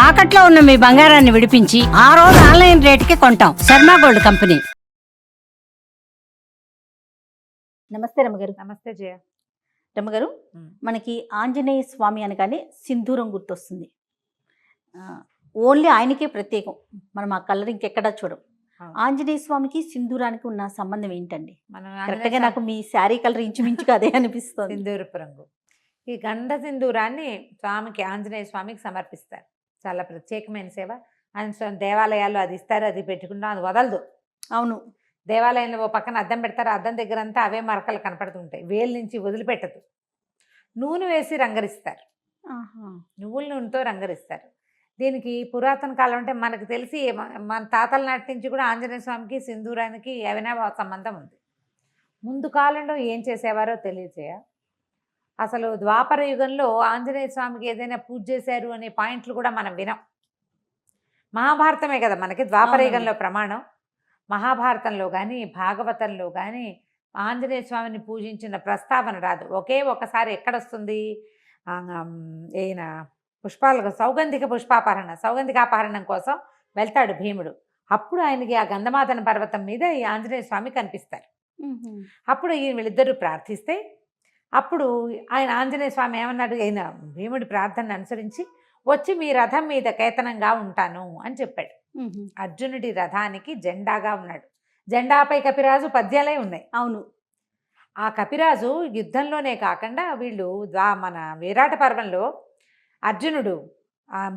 తాకట్లో ఉన్న మీ బంగారాన్ని విడిపించి ఆ రోజు ఆన్లైన్ రేటుకి కొంటాం. Sharma gold company. నమస్తే రమ్మగారు. నమస్తే జయ. రమ్మగారు, మనకి ఆంజనేయ స్వామి అనగానే సింధూరం గుర్తొస్తుంది. ఓన్లీ ఆయనకే ప్రత్యేకం. మనం ఆ కలర్ ఇంకెక్కడా చూడం. ఆంజనేయ స్వామికి సింధూరానికి ఉన్న సంబంధం ఏంటండి? కరెక్ట్గా నాకు మీ శారీ కలర్ ఇంచుమించుగా అదే అనిపిస్తుంది. సింధూరపు రంగు. ఈ గండ సింధూరాన్ని స్వామికి, ఆంజనేయ స్వామికి సమర్పిస్తారు. చాలా ప్రత్యేకమైన సేవ. ఆయన దేవాలయాల్లో అది ఇస్తారు, అది పెట్టుకుంటాం, అది వదలదు. అవును, దేవాలయంలో ఓ పక్కన అద్దం పెడతారు, అద్దం దగ్గర అంతా అవే మరకలు కనపడుతుంటాయి, వేలు నుంచి వదిలిపెట్టదు. నూనె వేసి రంగరిస్తారు, నువ్వుల నూనెతో రంగరిస్తారు. దీనికి పురాతన కాలం అంటే మనకు తెలిసి మన తాతల నాటి నుంచి కూడా ఆంజనేయ స్వామికి సింధూరానికి అవినాభావ సంబంధం ఉంది. ముందు కాలంలో ఏం చేసేవారో తెలియజేయ. అసలు ద్వాపర యుగంలో ఆంజనేయ స్వామికి ఏదైనా పూజ చేశారు అనే పాయింట్లు కూడా మనం వినం. మహాభారతమే కదా మనకి ద్వాపర యుగంలో ప్రమాణం. మహాభారతంలో కానీ భాగవతంలో కానీ ఆంజనేయ స్వామిని పూజించిన ప్రస్తావన రాదు. ఒకే ఒకసారి ఎక్కడొస్తుంది, ఈయన సౌగంధికాపహరణం కోసం వెళ్తాడు భీముడు. అప్పుడు ఆయనకి ఆ గంధమాదన పర్వతం మీద ఈ ఆంజనేయ స్వామి కనిపిస్తారు. అప్పుడు ఈయన వీళ్ళిద్దరూ ప్రార్థిస్తే అప్పుడు ఆయన ఆంజనేయ స్వామి ఏమన్నాడు, ఆయన భీముడి ప్రార్థనను అనుసరించి వచ్చి మీ రథం మీద కేతనంగా ఉంటాను అని చెప్పాడు. అర్జునుడి రథానికి జెండాగా ఉన్నాడు. జెండాపై కపిరాజు పద్యాలే ఉన్నాయి. అవును, ఆ కపిరాజు యుద్ధంలోనే కాకుండా వీళ్ళు మన విరాట పర్వంలో అర్జునుడు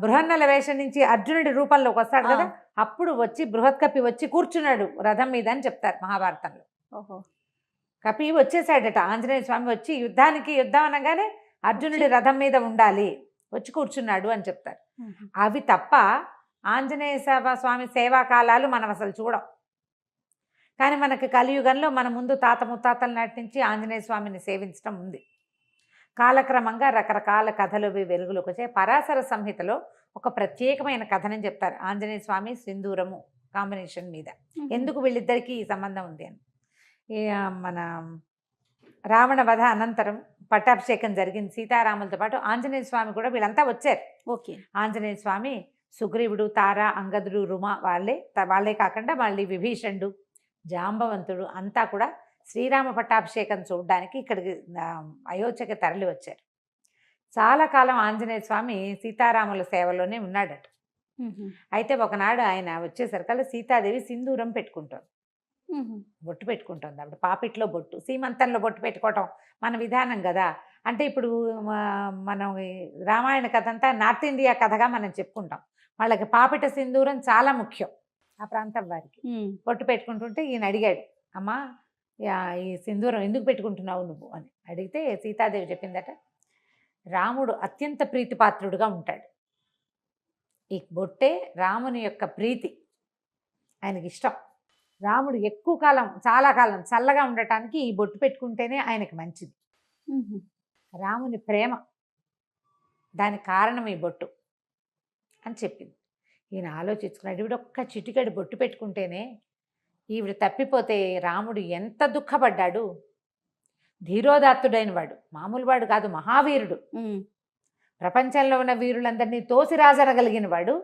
బృహన్నల వేషం నుంచి అర్జునుడి రూపంలోకి వస్తాడు కదా, అప్పుడు వచ్చి బృహత్ కపి వచ్చి కూర్చున్నాడు రథం మీద అని చెప్తారు మహాభారతంలో. ఓహో, కపి వచ్చేసాడట. ఆంజనేయ స్వామి వచ్చి యుద్ధం అనగానే అర్జునుడి రథం మీద ఉండాలి, వచ్చి కూర్చున్నాడు అని చెప్తారు. అవి తప్ప ఆంజనేయ స్వామి సేవాకాలాలు మనం అసలు చూడం. కానీ మనకి కలియుగంలో మన ముందు తాత ముత్తాతల నాటి నుంచి ఆంజనేయ స్వామిని సేవించడం ఉంది. కాలక్రమంగా రకరకాల కథలు వెలుగులోకి వచ్చాయి. పరాశర సంహితలో ఒక ప్రత్యేకమైన కథనని చెప్తారు ఆంజనేయ స్వామి సింధూరము కాంబినేషన్ మీద. ఎందుకు వీళ్ళిద్దరికీ ఈ సంబంధం ఉంది అని. మన రావణ వధ అనంతరం పట్టాభిషేకం జరిగింది సీతారాములతో పాటు. ఆంజనేయ స్వామి కూడా వీళ్ళంతా వచ్చారు. ఓకే, ఆంజనేయ స్వామి, సుగ్రీవుడు, తార, అంగదుడు, రుమ వాళ్ళే కాకుండా మళ్ళీ విభీషణుడు, జాంబవంతుడు అంతా కూడా శ్రీరామ పట్టాభిషేకం చూడడానికి ఇక్కడికి అయోధ్యకి తరలి వచ్చారు. చాలా కాలం ఆంజనేయ స్వామి సీతారాముల సేవలోనే ఉన్నాడట. అయితే ఒకనాడు ఆయన వచ్చేసరికల్లా సీతాదేవి సింధూరం పెట్టుకుంటారు, బొట్టు పెట్టుకుంటుంది. అప్పుడు పాపిట్లో బొట్టు, సీమంతంలో బొట్టు పెట్టుకోవటం మన విధానం కదా. అంటే ఇప్పుడు మనం రామాయణ కథ అంతా నార్త్ ఇండియా కథగా మనం చెప్పుకుంటాం. వాళ్ళకి పాపిట సింధూరం చాలా ముఖ్యం ఆ ప్రాంతం వారికి. బొట్టు పెట్టుకుంటుంటే ఈయన అడిగాడు, అమ్మా ఈ సింధూరం ఎందుకు పెట్టుకుంటున్నావు నువ్వు అని అడిగితే సీతాదేవి చెప్పిందట, రాముడు అత్యంత ప్రీతిపాత్రుడుగా ఉంటాడు, ఈ బొట్టే రాముని యొక్క ప్రీతి, ఆయనకి ఇష్టం. రాముడు ఎక్కువ కాలం, చాలా కాలం చల్లగా ఉండటానికి ఈ బొట్టు పెట్టుకుంటేనే ఆయనకి మంచిది. రాముని ప్రేమ, దానికి కారణం ఈ బొట్టు అని చెప్పింది. ఈయన ఆలోచించుకున్నాడు, ఈవిడ ఒక్క చిటికెడు బొట్టు పెట్టుకుంటేనే ఈవిడ తప్పిపోతే రాముడు ఎంత దుఃఖపడ్డాడు. ధీరోదాత్తుడైన వాడు, మామూలు వాడు కాదు, మహావీరుడు. ప్రపంచంలో ఉన్న వీరులందరినీ తోసిరాజనగలిగిన వాడు.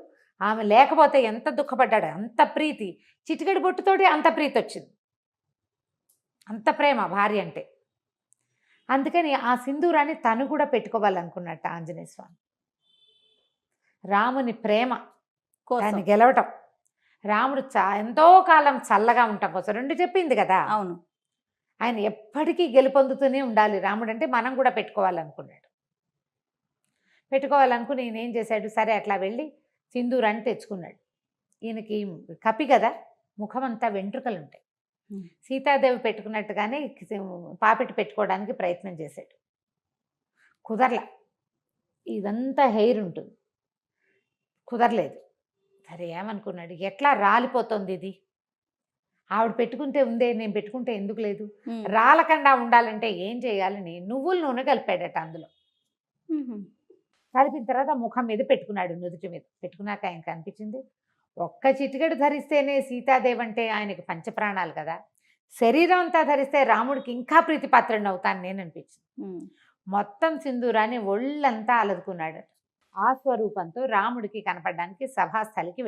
ఆమె లేకపోతే ఎంత దుఃఖపడ్డాడు. అంత ప్రీతి, చిటికెడు బొట్టుతోటి అంత ప్రీతి వచ్చింది, అంత ప్రేమ భార్య అంటే. అందుకని ఆ సింధూరాన్ని తను కూడా పెట్టుకోవాలనుకున్నట్ట ఆంజనేయ స్వామి. రాముని ప్రేమ దాన్ని గెలవటం, రాముడు ఎంతో కాలం చల్లగా ఉండటం కోసం రెండు చెప్పింది కదా. అవును, ఆయన ఎప్పటికీ గెలుపొందుతూనే ఉండాలి రాముడు అంటే, మనం కూడా పెట్టుకోవాలనుకున్నాడు. పెట్టుకోవాలనుకుని ఈయన ఏం చేశాడు, సరే అట్లా వెళ్ళి సింధూరాన్ని తెచ్చుకున్నాడు. ఈయనకి కపి కదా, ముఖమంతా వెంట్రుకలు ఉంటాయి. సీతాదేవి పెట్టుకున్నట్టుగానే పాపిటి పెట్టుకోవడానికి ప్రయత్నం చేశాడు, కుదరలా. ఇదంతా హెయిర్ ఉంటుంది, కుదరలేదు. సరే ఏమనుకున్నాడు, ఎట్లా రాలిపోతుంది ఇది, ఆవిడ పెట్టుకుంటే ఉందే, నేను పెట్టుకుంటే ఎందుకు లేదు, రాలకుండా ఉండాలంటే ఏం చేయాలని నువ్వుల నూనె కలిపాడట. అందులో కలిపిన తర్వాత ముఖం మీద పెట్టుకున్నాడు, నుదుటి మీద పెట్టుకున్నాక ఆయనకు అనిపించింది, ఒక్క చిటికెడు ధరిస్తేనే సీతాదేవి అంటే ఆయనకి పంచప్రాణాలు కదా, శరీరం అంతా ధరిస్తే రాముడికి ఇంకా ప్రీతిపాత్రుడిని అవుతాను నేను అనిపించింది. మొత్తం సింధూరాన్ని ఒళ్ళంతా అలదుకున్నాడు. ఆ స్వరూపంతో రాముడికి కనపడడానికి సభాస్థలికి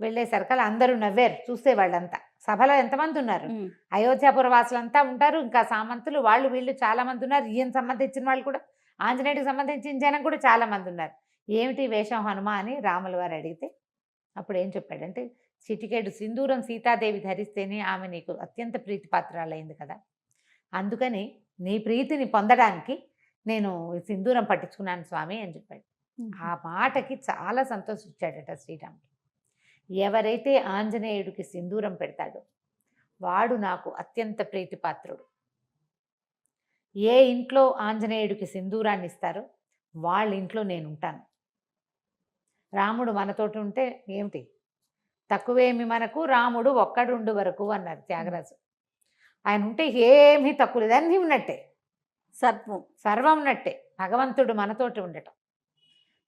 వెళ్ళేసరికి అందరూ నవ్వారు చూసే వాళ్ళంతా. సభలో ఎంతమంది ఉన్నారు, అయోధ్యాపుర వాసులంతా ఉంటారు, ఇంకా సామంతులు వాళ్ళు వీళ్ళు చాలా మంది ఉన్నారు, ఈయన సంబంధించిన వాళ్ళు కూడా, ఆంజనేయుడికి సంబంధించిన జనం కూడా చాలా మంది ఉన్నారు. ఏమిటి వేషం హనుమ అని రాముల వారు అడిగితే అప్పుడు ఏం చెప్పాడంటే, చిటికేడు సింధూరం సీతాదేవి ధరిస్తేనే ఆమె నీకు అత్యంత ప్రీతిపాత్రాలైంది కదా, అందుకని నీ ప్రీతిని పొందడానికి నేను సింధూరం పట్టించుకున్నాను స్వామి అని చెప్పాడు. ఆ మాటకి చాలా సంతోషించాడట శ్రీరాముడు. ఎవరైతే ఆంజనేయుడికి సింధూరం పెడతాడో వాడు నాకు అత్యంత ప్రీతిపాత్రుడు. ఏ ఇంట్లో ఆంజనేయుడికి సింధూరాన్ని ఇస్తారో వాళ్ళ ఇంట్లో నేను ఉంటాను. రాముడు మనతోటి ఉంటే ఏమిటి తక్కువేమి మనకు, రాముడు ఒక్కడుండు వరకు అన్నారు త్యాగరాజు. ఆయన ఉంటే ఏమీ తక్కువ లేదు, అన్నీ ఉన్నట్టే, సర్వం ఉన్నట్టే, భగవంతుడు మనతోటి ఉండటం.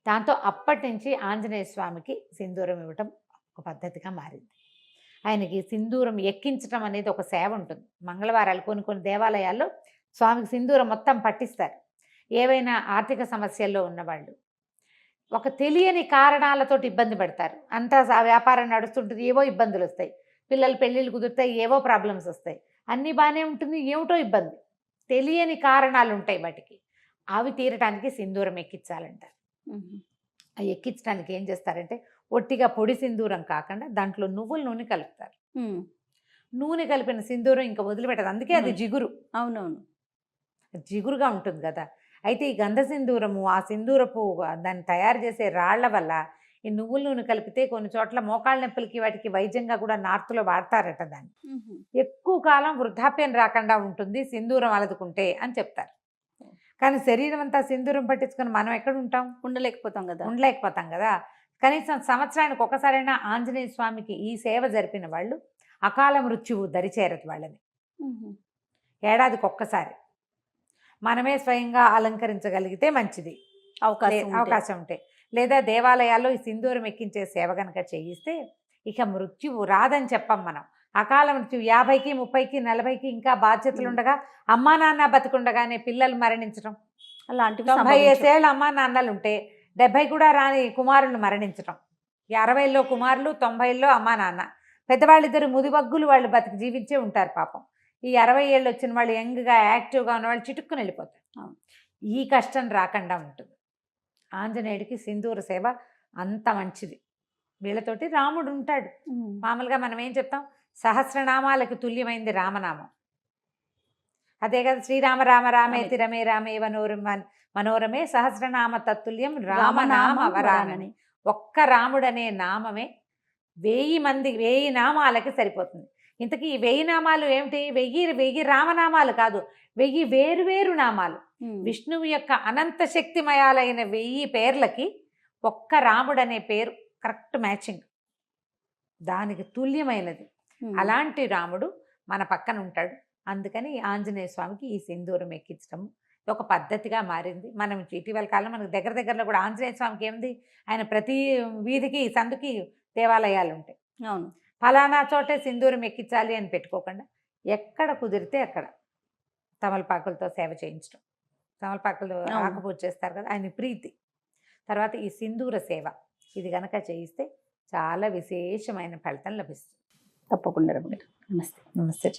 దాంతో అప్పటి నుంచి ఆంజనేయ స్వామికి సింధూరం ఇవ్వటం ఒక పద్ధతిగా మారింది. ఆయనకి సింధూరం ఎక్కించడం అనేది ఒక సేవ ఉంటుంది. మంగళవారాలు కొన్ని దేవాలయాల్లో స్వామికి సింధూరం మొత్తం పట్టిస్తారు. ఏవైనా ఆర్థిక సమస్యల్లో ఉన్నవాళ్ళు ఒక తెలియని కారణాలతోటి ఇబ్బంది పడతారు. అంతా వ్యాపారం నడుస్తుంటుంది, ఏవో ఇబ్బందులు వస్తాయి, పిల్లలు పెళ్ళిళ్ళు కుదురుతాయి, ఏవో ప్రాబ్లమ్స్ వస్తాయి, అన్నీ బాగానే ఉంటుంది, ఏమిటో ఇబ్బంది, తెలియని కారణాలు ఉంటాయి వాటికి. అవి తీరటానికి సింధూరం ఎక్కించాలంటారు. అవి ఎక్కించడానికి ఏం చేస్తారంటే ఒట్టిగా పొడి సింధూరం కాకుండా దాంట్లో నువ్వుల నూనె కలుపుతారు. నూనె కలిపిన సింధూరం ఇంకా వదిలిపెట్టదు, అందుకే అది జిగురు. అవునవును, జిగురుగా ఉంటుంది కదా. అయితే ఈ గంధ సింధూరము, ఆ సింధూరపు దాన్ని తయారు చేసే రాళ్ల వల్ల ఈ నువ్వుల నూనె కలిపితే కొన్ని చోట్ల మోకాళ్ళ నొప్పులకి వాటికి వైద్యంగా కూడా నార్త్లో వాడతారట. దాన్ని ఎక్కువ కాలం వృద్ధాప్యం రాకుండా ఉంటుంది సింధూరం అలదుకుంటే అని చెప్తారు. కానీ శరీరం అంతా సింధూరం పట్టించుకొని మనం ఎక్కడ ఉంటాం, ఉండలేకపోతాం కదా. కనీసం సంవత్సరానికి ఒకసారైనా ఆంజనేయ స్వామికి ఈ సేవ జరిపిన వాళ్ళు అకాల మృత్యువు దరిచేరదు వాళ్ళని. ఏడాదికి ఒక్కసారి మనమే స్వయంగా అలంకరించగలిగితే మంచిది, అవకాశం ఉంటే. లేదా దేవాలయాల్లో ఈ సింధూరం ఎక్కించే సేవ కనుక చేయిస్తే ఇక మృత్యువు రాదని చెప్పం మనం. అకాల మృత్యు 50కి 30కి 40కి ఇంకా బాధ్యతలు ఉండగా అమ్మా నాన్న బతికుండగానే పిల్లలు మరణించడం, అలాంటివి 95 ఏళ్ళ అమ్మా నాన్నలు ఉంటే 70 కూడా రాని కుమారులు మరణించడం, 60లో కుమారులు 90లో అమ్మా నాన్న, పెద్దవాళ్ళిద్దరు ముదిబగ్గులు వాళ్ళు బతికి జీవించే ఉంటారు పాపం. ఈ 60 ఏళ్ళు వచ్చిన వాళ్ళు యంగ్గా యాక్టివ్గా ఉన్న వాళ్ళు చిటుక్కుని వెళ్ళిపోతారు. ఈ కష్టం రాకుండా ఉంటుంది. ఆంజనేయుడికి సింధూర సేవ అంత మంచిది. వీళ్ళతోటి రాముడు ఉంటాడు. మామూలుగా మనం ఏం చెప్తాం, సహస్రనామాలకు తుల్యమైంది రామనామం. అదే కదా, శ్రీరామ రామ రామేతి రమే రామే మనోరమే సహస్రనామ తత్తుల్యం రామనామ వరానని. ఒక్క రాముడు అనే నామమే 1000 నామాలకి సరిపోతుంది. ఇంతకీ ఈ 1000 నామాలు ఏమిటి? 1000 రామనామాలు కాదు, 1000 వేరు నామాలు. విష్ణువు యొక్క అనంత శక్తిమయాలైన 1000 పేర్లకి ఒక్క రాముడు అనే పేరు కరెక్ట్ మ్యాచింగ్, దానికి తుల్యమైనది. అలాంటి రాముడు మన పక్కన ఉంటాడు. అందుకని ఆంజనేయ స్వామికి ఈ సింధూరం ఎక్కించడం ఒక పద్ధతిగా మారింది. మనం ఇటీవల కాలం మనకు దగ్గరలో కూడా ఆంజనేయ స్వామికి ఏముంది, ఆయన ప్రతి వీధికి సందుకి దేవాలయాలు ఉంటాయి. అవును, ఫలానా చోటే సింధూరం ఎక్కించాలి అని పెట్టుకోకుండా ఎక్కడ కుదిరితే అక్కడ తమలపాకులతో సేవ చేయించడం. తమలపాకులు ఆకుపూజ చేస్తారు కదా, ఆయన ప్రీతి. తర్వాత ఈ సింధూర సేవ, ఇది కనుక చేయిస్తే చాలా విశేషమైన ఫలితం లభిస్తుంది. తప్పకుండా. నమస్తే. నమస్తే.